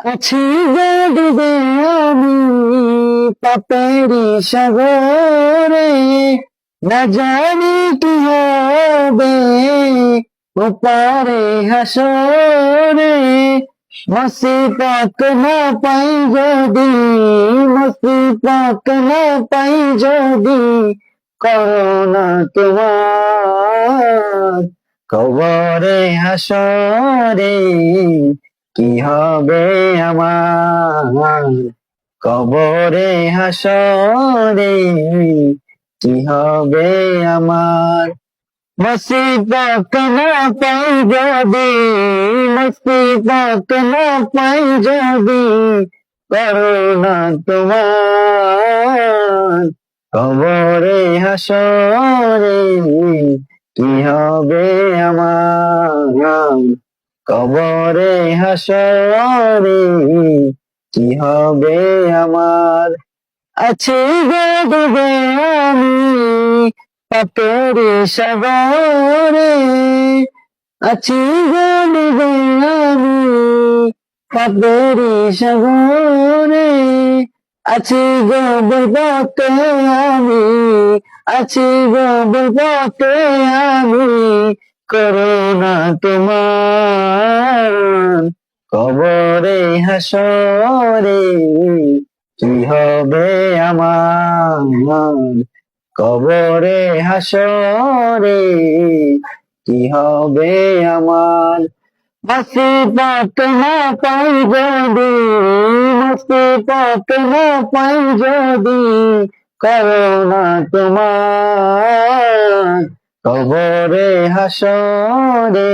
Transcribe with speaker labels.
Speaker 1: আছি যে ডুবে আমি পাপেরি সাগরে, না জানি কি হবে ওপারে হাসরে। মুসিবত না পাই যদি, মুসিবত না পাই যদি, করোনা তোমার কবরে হাসরে। কি হবে আমার কবরে হাসরে, কি হবে আমার। মুসিবত না পাই যদি, মুসিবত না পাই যদি, করোনা তোমার কবরে হাসরে। কি হবে আমার কবরে হাসরে, কি হবে আমার। আছি গো ডুবে আমি পাপেরি সাগরে, আছি গো ডুবে আমি পাপেরি সাগরে। আছি গো বিপদে আমি, আছি গো বিপদে আমি, করোনা তোমার কবরে হাসরে। কি হবে আমার কবরে হাসরে, কি হবে আমার। মুসিবত না পাই যদি, মুসিবত না পাই যদি, করোনা তোমার কবরে হাসরে।